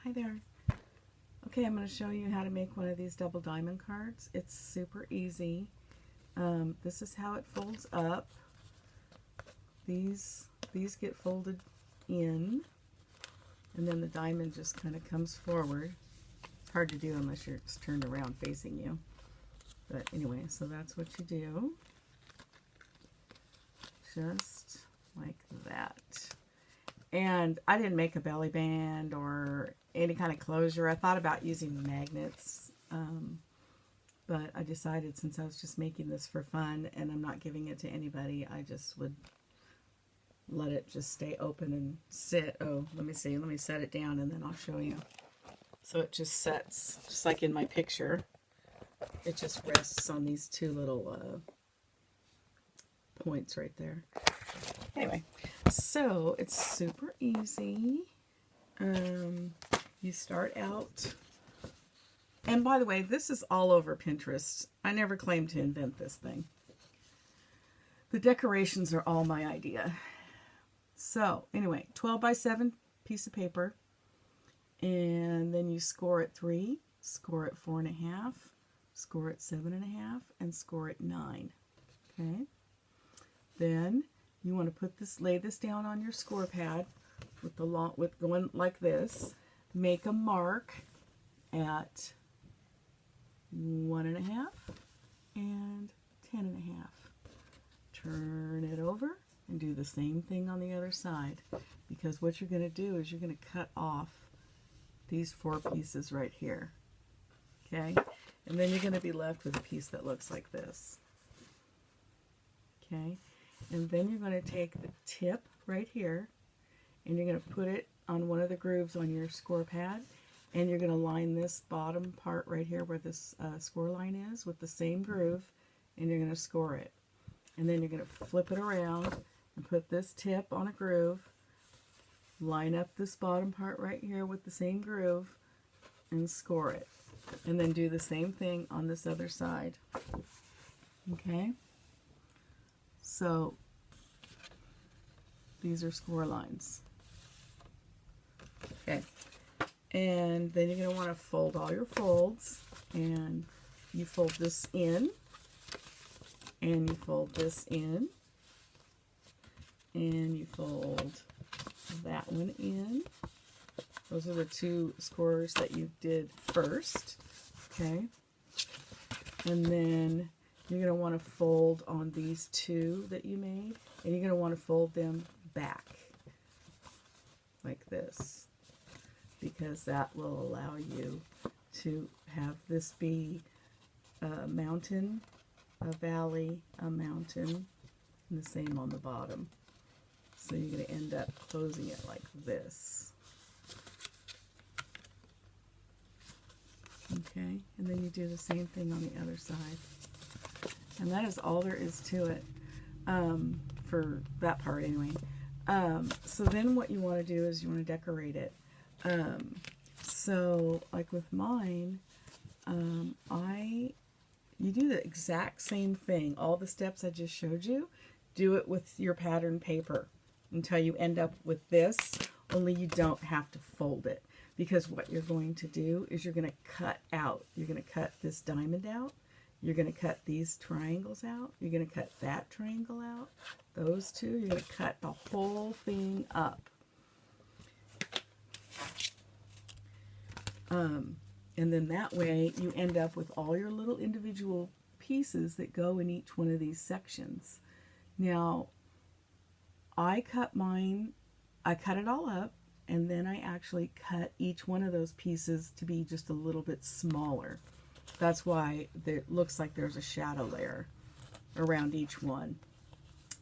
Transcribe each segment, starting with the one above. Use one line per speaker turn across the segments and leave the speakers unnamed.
Hi there. Okay, I'm going to show you how to make one of these double diamond cards. It's super easy. This is how it folds up. These get folded in, and then the diamond just kind of comes forward. It's hard to do unless you're turned around facing you. But anyway, so that's what you do. Just like that. And I didn't make a belly band or any kind of closure. I thought about using magnets, but I decided since I was just making this for fun and I'm not giving it to anybody, I just would let it just stay open and sit. Oh, let me see. Let me set it down and then I'll show you. So it just sets, just like in my picture. It just rests on these two little points right there. Anyway, so it's super easy. You start out, and by the way, this is all over Pinterest. I never claimed to invent this thing. The decorations are all my idea. So anyway, 12 by 7 piece of paper, and then you score at 3, score at 4.5, score at 7.5, and score at 9. Okay. Then you want to put this, lay this down on your score pad with going like this. Make a mark at 1.5 and 10.5. Turn it over and do the same thing on the other side, because what you're going to do is you're going to cut off these 4 pieces right here. Okay, and then you're going to be left with a piece that looks like this. Okay. And then you're going to take the tip right here and you're going to put it on one of the grooves on your score pad, and you're going to line this bottom part right here where this score line is with the same groove, and you're going to score it. And then you're going to flip it around and put this tip on a groove, line up this bottom part right here with the same groove, and score it. And then do the same thing on this other side. Okay? So these are score lines. Okay. And then you're going to want to fold all your folds, and you fold this in, and you fold this in, and you fold that one in. Those are the 2 scores that you did first. Okay. And then you're going to want to fold on these 2 that you made, and you're going to want to fold them back like this, because that will allow you to have this be a mountain, a valley, a mountain, and the same on the bottom. So you're going to end up closing it like this. Okay, and then you do the same thing on the other side. And that is all there is to it, for that part anyway. So then what you want to do is you want to decorate it. So like with mine, you do the exact same thing. All the steps I just showed you, do it with your pattern paper until you end up with this, only you don't have to fold it. Because what you're going to do is you're going to cut out. You're going to cut this diamond out. You're going to cut these triangles out. You're going to cut that triangle out. Those 2. You're going to cut the whole thing up. And then that way you end up with all your little individual pieces that go in each one of these sections. Now, I cut it all up, and then I actually cut each one of those pieces to be just a little bit smaller. That's why it looks like there's a shadow layer around each one.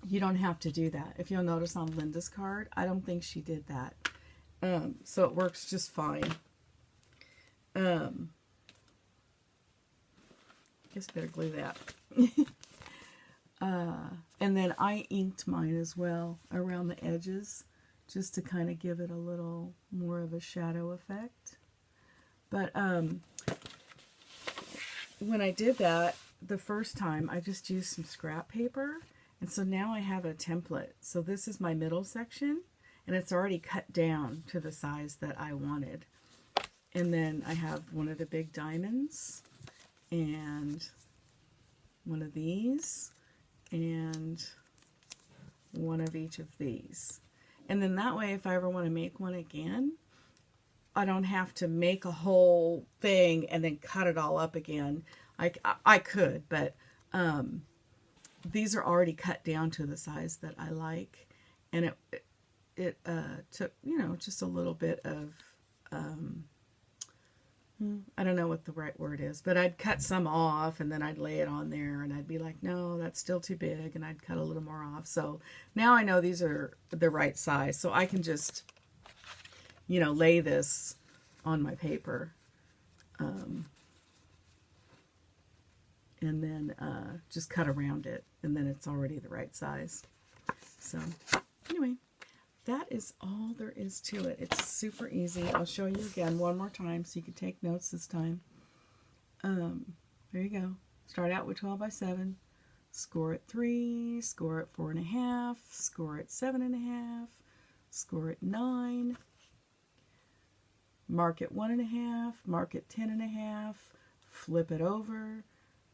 You don't have to do that. If you'll notice on Linda's card, I don't think she did that. So it works just fine. Guess better glue that. And then I inked mine as well around the edges, just to kind of give it a little more of a shadow effect. But when I did that the first time, I just used some scrap paper, and so now I have a template. So this is my middle section, and it's already cut down to the size that I wanted. And then I have one of the big diamonds and one of these and one of each of these. And then that way, if I ever want to make one again, I don't have to make a whole thing and then cut it all up again. I could, but these are already cut down to the size that I like. And it took, you know, just a little bit of, I don't know what the right word is, but I'd cut some off and then I'd lay it on there and I'd be like, no, that's still too big, and I'd cut a little more off. So now I know these are the right size, so I can just, you know, lay this on my paper, and then just cut around it, and then it's already the right size. So anyway, that is all there is to it. It's super easy. I'll show you again one more time so you can take notes this time. There you go. Start out with 12 by 7. Score at 3. Score at 4.5. Score at 7.5. Score at 9. Mark at 1.5. Mark at 10.5. Flip it over.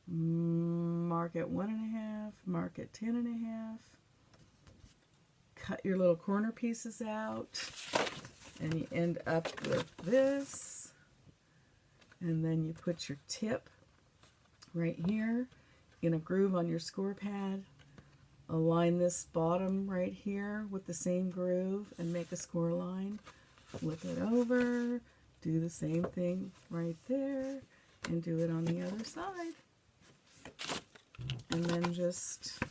Mark at 1.5. Mark at 10.5. Cut your little corner pieces out, and you end up with this. And then you put your tip right here in a groove on your score pad. Align this bottom right here with the same groove and make a score line. Flip it over, do the same thing right there, and do it on the other side. And then just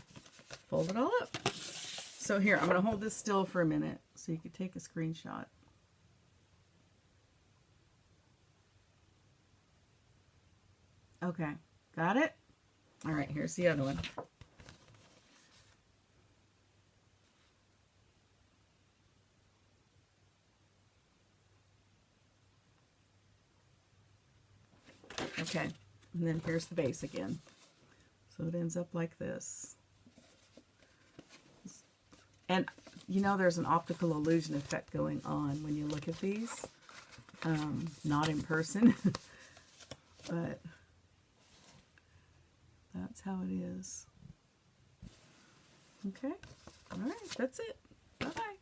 fold it all up. So here, I'm going to hold this still for a minute so you can take a screenshot. Okay, got it? All right, here's the other one. Okay, and then here's the base again. So it ends up like this. And you know, there's an optical illusion effect going on when you look at these. Not in person, but that's how it is. Okay, all right, that's it. Bye-bye.